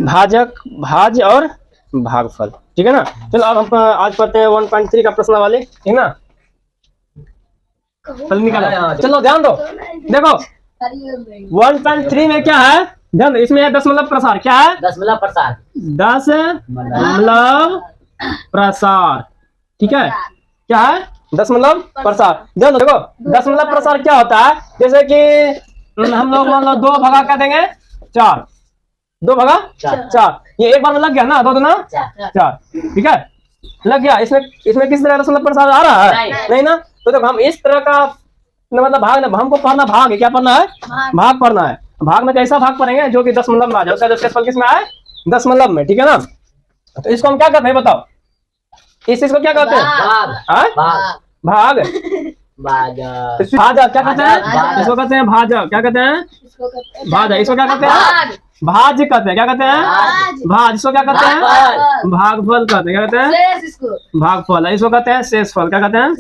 भाजक, भाज और भागफल, ठीक है ना। चलो अब हम आज पढ़ते हैं 1.3 का प्रश्न वाले, ठीक ना। चलो निकालो, चलो ध्यान दो, देखो 1.3 में क्या है, ध्यान दो, इसमें है दशमलव प्रसार। क्या है? दशमलव प्रसार। दशमलव प्रसार, ठीक है। क्या है? दशमलव प्रसार। ध्यान दो, देखो दशमलव प्रसार क्या होता है, जैसे कि हम लोग मान लो 2 भगा क्या देंगे 4, 2 भगा 4, ये एक बार में लग गया ना, 2 दूना 4, ठीक है, लग गया। इसमें किस तरह दशमलव प्रसार आ रहा है? नहीं ना। तो देखो हम इस तरह का मतलब भाग, हमको पढ़ना भाग है, क्या पढ़ना है? भाग पढ़ना है। भाग में कैसा भाग पढ़ेंगे जो कि दशमलव में आ जाए, उसका शेषफल किस में आए? दशमलव में, ठीक है ना। तो इसको हम क्या कहते हैं बताओ, इस चीज को क्या कहते हैं? भाग। भाजक क्या कहते हैं? इसको कहते हैं भाजक। क्या कहते हैं? भाजक। इसको क्या कहते हैं? भाज कहते हैं। क्या कहते हैं? भाज। इसको क्या कहते हैं? भागफल कहते हैं। क्या कहते हैं? भागफल। इसको कहते हैं शेषफल। क्या कहते हैं?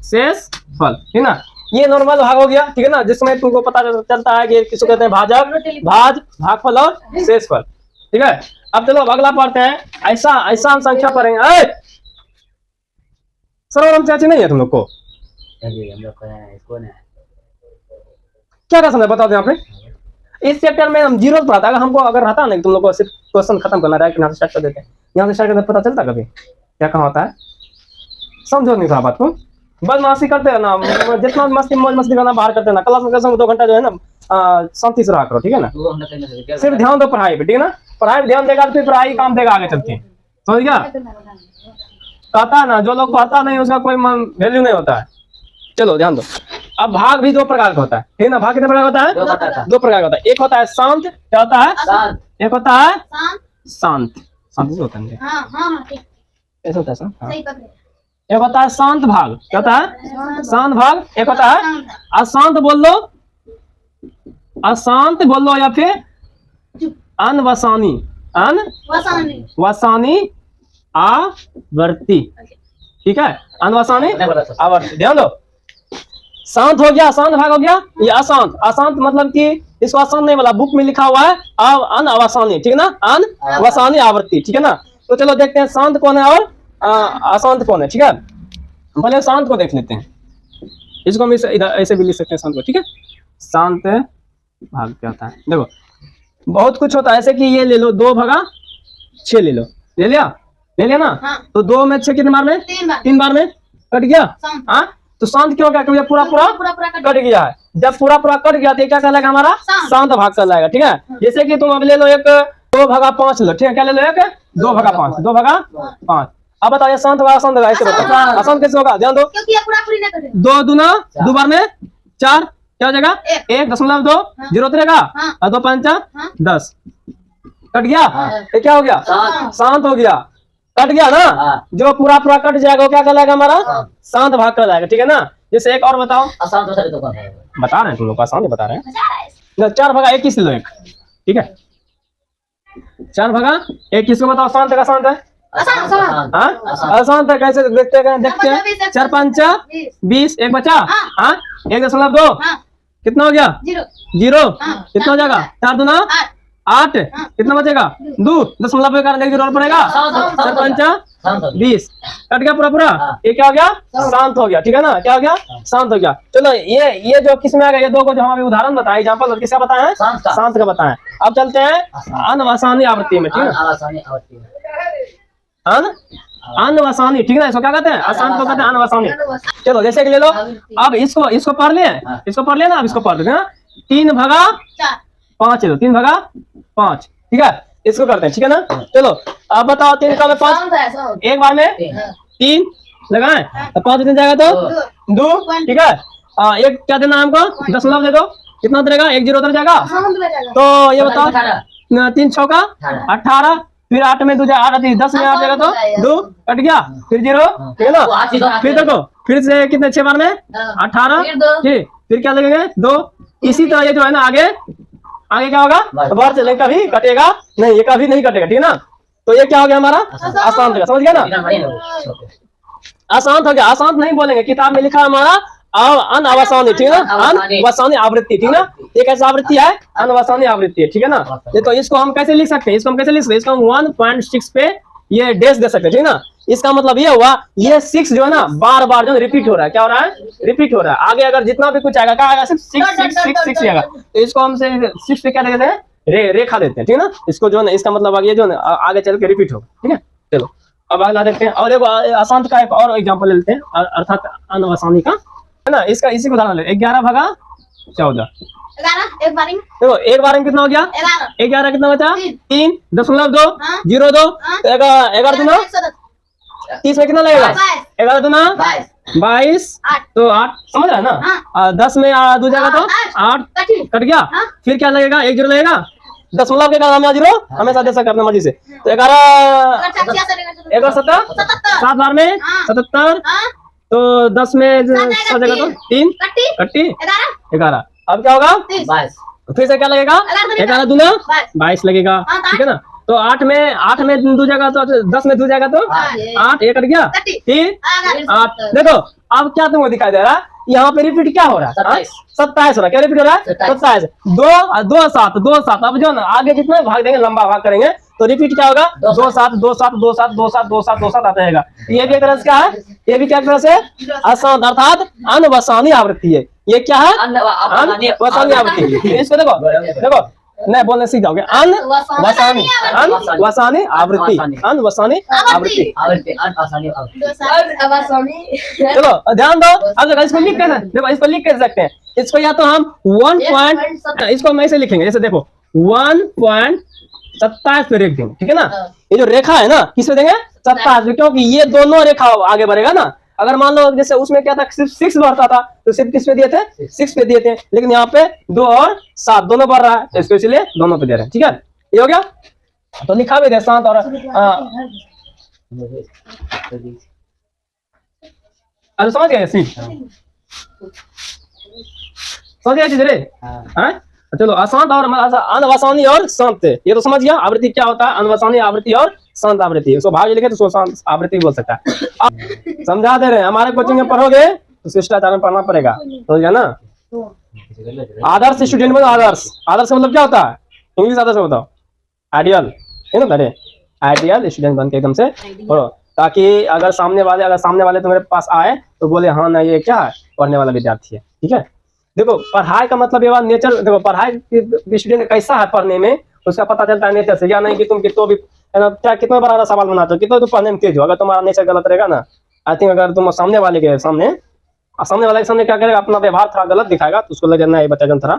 शेषफल, ठीक ना। ये नॉर्मल भाग हो गया, ठीक है ना, जिसमें तुमको पता चलता है कि किसको कहते हैं भाजक, भाज, भागफल और शेषफल, ठीक है। अब चलो अगला पढ़ते हैं, ऐसा हम संख्या पढ़ेंगे। सर्वनाम चाची नहीं है तुम लोग को? क्या क्या समझ बताओ यहाँ पे। इस चैप्टर में हम जीरो पढ़ाता, अगर हमको अगर रहता नहीं तुम लोग को सिर्फ क्वेश्चन खत्म करना, डायरेक्ट यहाँ से स्टार्ट कर देते हैं, यहाँ से स्टार्ट करते पता चलता कभी क्या कहाँ होता है, समझो नहीं था बात को। बदमाशी करते हैं ना, जितना मस्ती मौज मस्ती करना बाहर करते हैं ना, क्लास में कसम 2 घंटा जो है ना शांति से रहा करो, ठीक है ना। सिर्फ ध्यान दो पढ़ाई पे, ठीक है ना। पढ़ाई पे ध्यान देगा तो फिर पढ़ाई काम देगा आगे चल के, समझ गया। कहता है ना, जो लोग पढ़ता नहीं उसका कोई वैल्यू नहीं होता है। चलो ध्यान दो। अब भाग भी 2 प्रकार का होता है, ठीक ना। भाग कितने प्रकार का होता है? 2 प्रकार का होता है। एक होता है शांत, क्या होता है? एक होता है शांत, शांत होता है, ऐसा होता है। एक होता है शांत भाग, क्या होता है? शांत भाग। एक होता है अशांत, बोल लो अशांत बोल लो, या फिर अनवसानी, अनवसानी आवर्ती, ठीक है। अनवसानी आवर्ती, ध्यान दो। शांत हो गया, शांत भाग हो गया। ये अशांत, अशांत मतलब कि इसको अशांत नहीं बोला, बुक में लिखा हुआ है अनवसानी, ठीक है ना, अनवसानी आवर्ती, ठीक है ना। तो चलो देखते हैं शांत कौन है और अशांत कौन है, ठीक है। पहले शांत को देख लेते हैं, इसको हम ऐसे भी लिख सकते हैं शांत को, ठीक है। शांत भाग क्या होता है, देखो बहुत कुछ होता है, ऐसे कि ये ले लो 2 भगा 6 ले लो, ले लिया ना। हाँ। तो 2 में 6 कितने बार में? 3 बार में कट गया। हाँ, तो शांत क्यों? क्या क्योंकि पूरा कट गया है। जब पूरा कट गया तो क्या कहलाएगा हमारा? शांत भाग कहलाएगा, ठीक है। जैसे कि तुम अब ले लो एक 2 भगा 5 लो, ठीक है। क्या ले लो? एक 2 भगा 5, 2 भगा 5। अब बताओ ये शांत होगा अशांत होगा? ऐसे बताओ अशांत कैसे होगा, ध्यान दो। 2 दूना 2 बार में 4, क्या हो जाएगा? 1.2 जीरो रहेगा, 2 5 10, कट गया। ये क्या हो गया? शांत हो गया, कट गया ना। जो पूरा कट जाएगा वो क्या कहलाएगा हमारा? शांत भाग कहलाएगा, ठीक है ना। जैसे एक और बताओ, बता रहे हैं तुम लोग, आसान बता रहे हैं। 4 भगा 1 किस लो, एक, ठीक है। 4 भगा 1 किसको बताओ? शांत है, शांत है, अशांत है। कैसे देखते हैं? 4 5 20, एक बचा, 1.2, कितना हो गया? 0। कितना हो जाएगा? 4 दूना 8, कितना बचेगा? 2, दशमलव के कारण 1 0 पड़ेगा। 4 5 20, कट गया पूरा। ये क्या हो गया? शांत हो गया, ठीक है ना। क्या हो गया? शांत हो गया। चलो ये जो किस में आ गया, ये 2 को जो हम अभी उदाहरण बताए, एग्जांपल किसका बताए? शांत का बताए। अब चलते हैं अनवसानी आवृत्ति में, ठीक है। अनवसानी, ठीक है ना। इसको क्या कहते हैं? अशांत को कहते हैं अनवसानी। चलो जैसे कि ले लो, अब इसको पढ़ लिया ना। अब इसको पढ़ लेते हैं। 3 भगा 5 लो, 3 भगा 5, ठीक है। इसको करते हैं, ठीक है ना। चलो अब बताओ 3 का में 5, एक बार में 3 लगाए तो 5 कितने जाएगा? तो 2, ठीक है। एक क्या देना हमको? दशमलव दे दो, कितना उतरेगा? 1 0 उतर जाएगा। तो ये बताओ 3 6 का 18, फिर 8 में 2 8 10 में 8 जाएगा तो 2 कट गया, फिर 0, ठीक है ना। फिर देखो फिर से कितने 6 बार में 18, ठीक। फिर क्या लगेंगे? 2। इसी तरह ये जो है ना आगे क्या होगा? बाहर चले, कभी कटेगा नहीं, ये कभी नहीं कटेगा, ठीक है ना। तो ये क्या हो गया हमारा? अशांत हो गया, समझ गया ना। अशांत हो गया। अशांत नहीं बोलेंगे, किताब में लिखा है हमारा अनवसानी, ठीक है ना, अनवसानी आवृत्ति, ठीक है ना। ये कैसे आवृत्ति है? अनवसानी आवृत्ति है, ठीक है ना। ये तो इसको हम कैसे लिख सकते हैं? इसको हम कैसे लिख सकते हैं? इसको हम 1.6 पे ये डैश दे सकते हैं, ठीक है ना। इसका मतलब ये हुआ ये 6 जो है ना बार बार जो रिपीट हो रहा है। क्या हो रहा है? रिपीट हो रहा है। आगे अगर जितना भी कुछ आएगा क्या आएगा? 6 6 6 6 6 आएगा। तो इसको हम 6 पे क्या देते हैं? रेखा देते हैं, ठीक है ना। इसको जो है ना इसका मतलब ये जो है ना आगे चल के रिपीट होगा, ठीक है। चलो अब अगला देखते हैं। और एक अशांत का एक और एग्जांपल लेते हैं, अर्थात अनवसानी का, है ना। इसका इसी को उदाहरण ले, 11 भागा 14, 11 एक बारी में, देखो एक बार में कितना हो गया? 11 कितना बचा? 3 0.2 0.2 तो 11 दूना 30 में कितना लगेगा? 11 दूना 22 तो 8, समझ रहा है ना। 10 में 2 जाएगा तो 8 कट गया। फिर क्या लगेगा? 1 0 लगेगा। दशमलव के बाद 0 हमेशा दे सकते अपने मर्जी से। तो 11 11 7 बार में 77 तो 10 में 7 जगह तो 3 कट्टी 11। अब क्या होगा? 22। फिर से क्या लगेगा? 11 दूना 22 लगेगा, ठीक है ना। तो 8 में 2 जाएगा तो 10 में 2 जाएगा तो 8 1 कट गया, फिर 8। देखो अब क्या तुमको दिखाई दे रहा है? यहाँ पे रिपीट क्या हो रहा है? 27 हो रहा है। क्या रिपीट हो रहा है? 27 2 7 2 7। अब जो ना आगे जितना भाग देंगे लंबा भाग करेंगे तो रिपीट क्या होगा? 2 7 2 7 2 7 2 7 2 7 2 7 आता रहेगा। ये भी एक तरह से क्या है? ये भी क्या तरह से अशांत अर्थात अनवसानी आवृत्ति है। ये क्या है? अनवसानी आवृत्ति। इसको देखो देखो नहीं बोलने सीख जाओगे। अनवसानी अनवसानी आवृत्ति, अनवसानी आवृत्ति। चलो ध्यान दो। अब देखो इसको लिख कैसे, देखो इसको लिख कैसे सकते हैं? इसको या तो हम 1 इसको हम ऐसे लिखेंगे, जैसे देखो 1.27 पे लिख देंगे, ठीक है ना। ये जो रेखा है ना किस पे देंगे? 27 पे, क्योंकि ये दोनों रेखा आगे बढ़ेगा ना। अगर मान लो जैसे उसमें क्या था सिर्फ 6 बढ़ता था तो सिर्फ किस पे दिए थे? 6 पे दिए थे। लेकिन यहाँ पे 2 और 7 दोनों बढ़ रहा है, तो इसको इसलिए दोनों पे दे रहे हैं, ठीक है। ये हो गया। तो लिखा भी दे शांत और अरे समझ गए? समझ गए चीज रे? चलो अशांत और अनवसानी और शांत, ये तो समझ गया। आवृत्ति क्या होता है? अनवसानी आवृत्ति और शांत आवृत्ति। इसको भाव लिखे तो शांत आवृत्ति बोल सकता है। समझा दे रहे हैं। हमारे कोचिंग में पढ़ोगे तो शिष्टाचार में पढ़ना पड़ेगा, समझ गया ना। आदर्श स्टूडेंट में आदर्श, आदर्श मतलब क्या होता है? इंग्लिश आदर्श बताओ। आइडियल, है ना। अरे आइडियल स्टूडेंट बन के एकदम से पढ़ो, ताकि अगर सामने वाले तुम्हारे पास आए तो बोले हाँ ना ये क्या है? पढ़ने वाला विद्यार्थी है, ठीक है। देखो पढ़ाई का मतलब ये नेचर, देखो पढ़ाई स्टूडेंट कैसा है पढ़ने में उसका पता चलता है नेचर से। या नहीं कि तुम कितना भी क्या कितना बड़ा सवाल बनाते हो, कितना तुम पढ़ने में तेज हो, अगर तुम्हारा नेचर गलत रहेगा ना, आई थिंक अगर तुम सामने वाले के सामने क्या करेगा? अपना व्यवहार थोड़ा गलत दिखाएगा तो उसको लग जाना ये बच्चा जन थोड़ा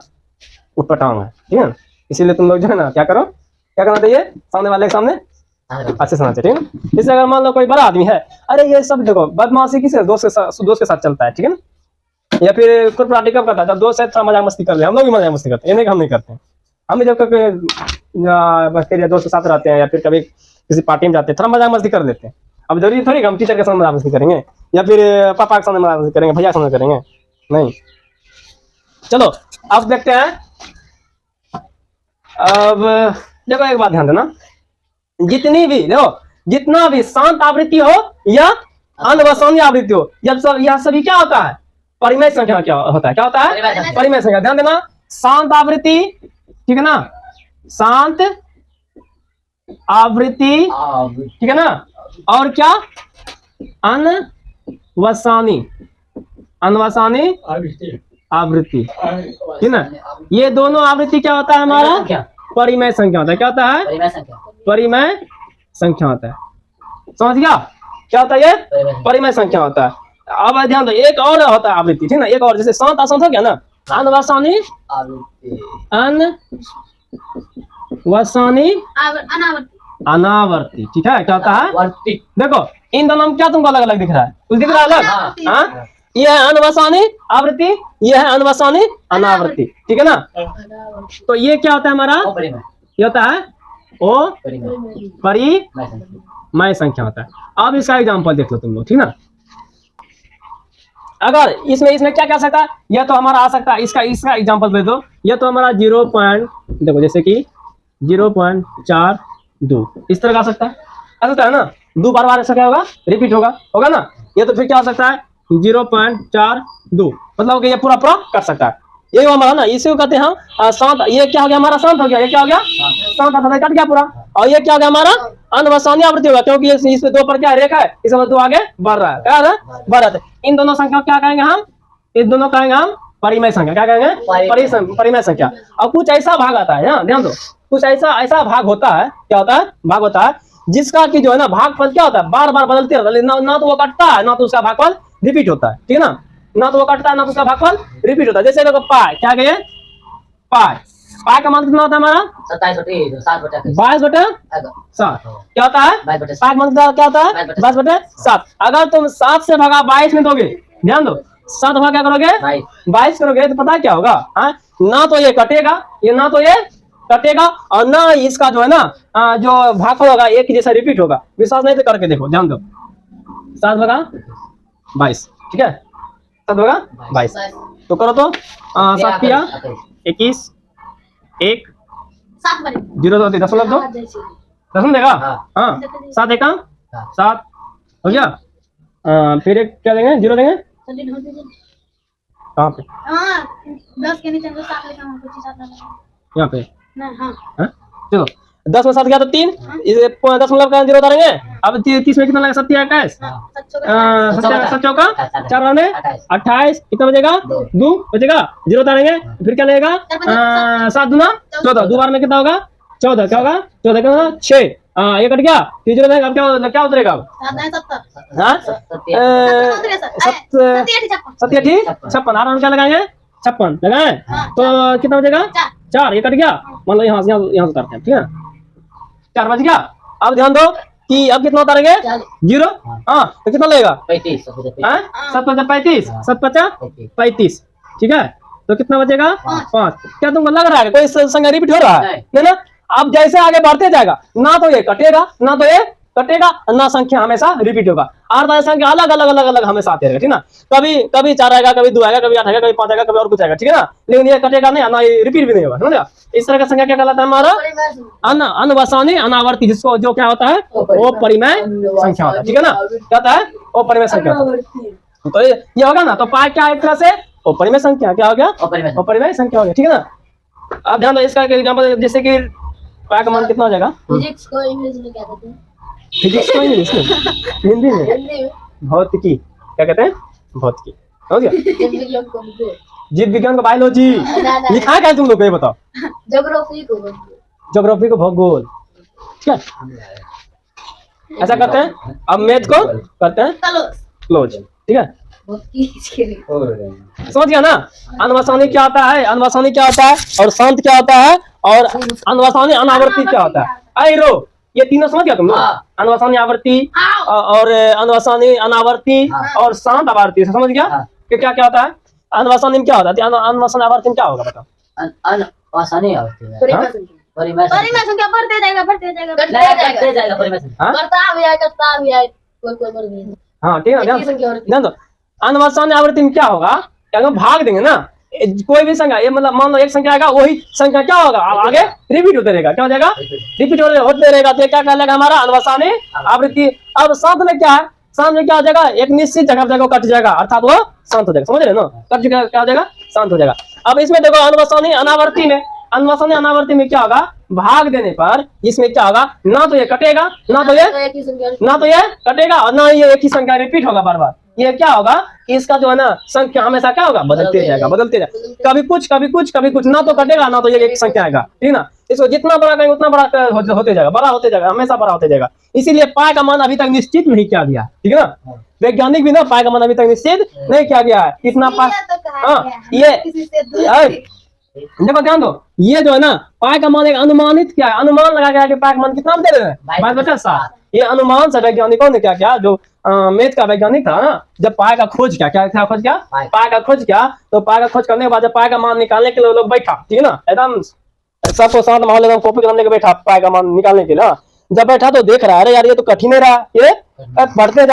उटपटांग है, ठीक है। इसीलिए तुम लोग जो है ना क्या करो, क्या करना चाहिए? सामने वाले के सामने अच्छे से, ठीक है। इसलिए अगर मान लो कोई बड़ा आदमी है, अरे ये सब देखो बदमाशी किसी दोस्त के साथ चलता है, ठीक है ना। या फिर कुछ पार्टी कब करता है? जब दोस्त है थोड़ा मजाक मस्ती कर रहे हैं, हम लोग भी मजाक मस्ती करते हैं, ये नहीं कि हम नहीं करते हैं। हम भी जब कभी दोस्त के साथ रहते हैं या फिर कभी किसी पार्टी में जाते हैं थोड़ा मजाक मस्ती कर लेते हैं। अब जरूरी थोड़ी हम टीचर के सामने मजाक मस्ती करेंगे या फिर पापा के सामने मजाक मस्ती करेंगे, भैया के सामने करेंगे, नहीं। चलो अब देखते हैं। अब देखो एक बात ध्यान देना, जितना भी शांत आवृत्ति हो या अनवसानी आवृत्ति हो, जब सब यह सभी क्या होता है? परिमेय संख्या क्या होता है? क्या होता है? परिमेय संख्या। ध्यान देना, शांत आवृत्ति, ठीक है ना, शांत आवृत्ति, ठीक है ना। और क्या? अनवसानी आवृत्ति, ठीक है ना। ये दोनों आवृत्ति क्या होता है? हमारा परिमेय संख्या होता है। क्या होता है? परिमेय संख्या होता है। समझ गया? क्या होता है? ये परिमेय संख्या होता है। अब ध्यान दो, एक और होता है आवृत्ति, ठीक है ना। एक और जैसे शांत अशांत हो गया ना, अनवसानी अनावर्ती, ठीक है। क्या होता है? देखो इन दोनों में क्या तुमको अलग अलग दिख रहा है? कुछ दिख रहा है अलग? हाँ, ये है अनवसानी आवृत्ति, ये है अनवसानी अनावर्ती, ठीक है ना। तो ये क्या होता है हमारा? ये होता है ओ परिमेय संख्या होता है। अब इसका एग्जाम्पल देख लो तुम लोग, ठीक ना। अगर इसमें क्या क्या सकता है? यह तो हमारा आ सकता है, इसका एग्जांपल दे दो। यह तो हमारा 0. देखो जैसे कि 0.42 इस तरह का आ सकता है, ऐसा है ना। 2 बार ऐसा क्या होगा? रिपीट होगा ना। ये तो फिर क्या हो सकता है? 0.42 मतलब कि ये पूरा पूरा कर सकता है। ये हमारा ना, इसी को कहते हैं हम शांत। ये क्या हो गया हमारा, शांत हो गया। ये क्या हो गया, शांत अर्थात कट गया पूरा। और ये क्या हो गया हमारा, अनवसानी आवृत्ति होगा, क्योंकि इसमें दो पर क्या रेखा है, इसमें दो आगे बढ़ रहा है, क्या है, बढ़ रहा है। इन दोनों संख्या क्या कहेंगे हम, इन दोनों कहेंगे हम परिमेय संख्या। क्या कहेंगे, परिमेय संख्या। और कुछ ऐसा भाग आता है, हाँ ध्यान दो, कुछ ऐसा भाग होता है, क्या होता है, भाग होता है जिसका कि जो है ना भागफल क्या होता है, बार बार बदलते रहता है, ना तो वो कटता है, ना तो उसका भागफल रिपीट होता है, ठीक है ना, ना तो वो कटता है, ना तो उसका भागफल रिपीट होता है। जैसे देखो पाई, क्या कहिए, पाई, पाई का मान कितना होता है हमारा, 22/7। क्या होता है, पाई का मान क्या होता है, 22/7। अगर तुम 7 से भगा 22 में दोगे, ध्यान दो, 7 भगा क्या करोगे, 22 करोगे, तो पता क्या होगा, ना तो ये कटेगा, ये ना तो ये कटेगा, और ना इसका जो है ना जो भागफल होगा एक ही जैसा रिपीट होगा। विश्वास नहीं तो करके देखो, ध्यान दो, 7 भगा 22, ठीक है, 7 भगा 22, तो करो तो 7 किया 21, 1 0 2 दशमलव 2 दशमलव देगा, हाँ 7 1 7 हो गया। फिर एक क्या देंगे, 0 देंगे, कहाँ पे, 10 के नीचे 7 लिखा हूं, 25 यहाँ पे, हाँ चलो 10 में 7 गया तो 3, इसे दशमलव का 0 उतारेंगे। अब 30 में कितना लगेगा, 7 21, 7 चौका 4 रहने 28, कितना बचेगा, 2 बचेगा, 0 उतारेंगे, फिर क्या लगेगा, 7 दूना 14, 2 बार में कितना होगा, 14, क्या होगा, 14 का 6, ये कट गया, फिर 0 देंगे, अब क्या उतरेगा, 56, आराम क्या लगाएंगे, 56 लगाए, तो कितना बचेगा, 4, ये कट गया, मान लो यहाँ से उतारते हैं, ठीक है, 4 बच गया। अब ध्यान दो कि अब कितना उतारेंगे, 0, तो कितना लगेगा, 35, 7 35, ठीक है, तो कितना बचेगा, 5। क्या तुमको लग रहा है कोई संख्या रिपीट हो रहा है, नहीं ना। अब जैसे आगे बढ़ते जाएगा, ना तो ये कटेगा, ना तो ये कटेगा, ना संख्या हमेशा रिपीट होगा, और संख्या अलग अलग हमेशा आते रहेगा, ठीक ना। कभी 4 आएगा, कभी 2 आएगा, कभी 8 आएगा, कभी 5 आएगा, कभी और कुछ आएगा, ठीक है ना, लेकिन ये कटेगा नहीं, ना ये रिपीट भी नहीं होगा, समझ। इस तरह का संख्या क्या कहलाता है हमारा, अनवसानी अनावर्ती, जिसको जो क्या होता है वो परिमेय संख्या होता है, ठीक है ना, क्या होता है वो परिमेय संख्या होता है। तो ये होगा ना, तो पाई क्या एक तरह से वो परिमेय संख्या, क्या हो गया, वो परिमेय संख्या हो गया, ठीक है ना। अब ध्यान दो, इसका एग्जांपल जैसे कि पाई का मान कितना हो जाएगा, फिजिक्स को इंग्लिश में क्या कहते हैं, फिजिक्स को इंग्लिश में, हिंदी में भौतिकी, क्या कहते हैं, भौतिकी, हो गया। जीव विज्ञान को बायोलॉजी लिखा है क्या तुम लोग, ये बताओ, ज्योग्राफी को भूगोल, ठीक है, ऐसा करते हैं। अब मैथ को करते हैं क्लोज, ठीक है, समझ गया ना। अनवसानी क्या होता है, अनवसानी क्या होता है, और शांत क्या होता है, और अनवसानी अनावर्ती क्या होता है, आइरो, ये तीनों समझ गया तुम लोग, अनवसानी आवर्ती और अनवसानी अनावर्ती और शांत आवर्ती, समझ गया कि क्या क्या होता है। अनवसानी में क्या होता है, अनवसानी आवर्ती में क्या होगा बताओ, अनवसानी आवृत्ति में परिमेय संख्या बढ़ते जाएगा बढ़ता भी आए, कोई बढ़ नहीं, हाँ ठीक है, ध्यान दो। अनवसानी आवर्ती में क्या होगा, क्या भाग देंगे ना, कोई भी संख्या, ये मतलब मान लो एक संख्या आएगा, वही संख्या क्या होगा आगे रिपीट होते रहेगा, क्या हो जाएगा, रिपीट होते रहेगा, तो क्या कहलाएगा हमारा अनवसानी आवृत्ति। अब शांत में क्या है, शांत में क्या हो जाएगा, एक निश्चित जगह कट जाएगा, अर्थात वो शांत हो जाएगा, समझ रहे ना, कट जाएगा, क्या हो जाएगा, शांत हो जाएगा। अब इसमें देखो अनवसानी अनावर्ती में, अनवसानी अनावर्ती में क्या होगा, भाग देने पर इसमें क्या होगा, ना तो ये कटेगा, ना तो ये कटेगा, और ना ये एक ही संख्या रिपीट होगा बार बार। ये क्या होगा कि इसका जो है ना संख्या हमेशा क्या होगा, बदलते जाएगा, कभी कुछ, ना तो कटेगा, ना तो ये एक संख्या आएगा, ठीक ना। इसको जितना बड़ा करेंगे उतना बड़ा होते जाएगा, हमेशा बड़ा होते जाएगा। इसीलिए पाई का मान अभी तक निश्चित नहीं किया गया, ठीक है ना, वैज्ञानिक भी ना पाई का मान अभी तक निश्चित नहीं किया गया है, कितना पाई, ये देखो ध्यान दो, ये जो है ना पाई का मान एक अनुमानित क्या है, अनुमान लगा गया कि पाई का मान कितना दे रहे हैं, 22/7। ये अनुमान से वैज्ञानिकों ने क्या किया, जो मैथ का वैज्ञानिक था ना, जब पाई का खोज किया, क्या खोज किया, पाई का खोज किया, तो पाई का खोज करने के बाद जब पाई का मान निकालने के लिए लोग बैठा, ठीक है ना, एकदम सबको साथ माहौल एकदम कॉपी कलम लेके बैठा पाई का मान निकालने के लिए, जब बैठा तो देख रहा है, अरे यार ये तो कठिन है रहा, ये बढ़ते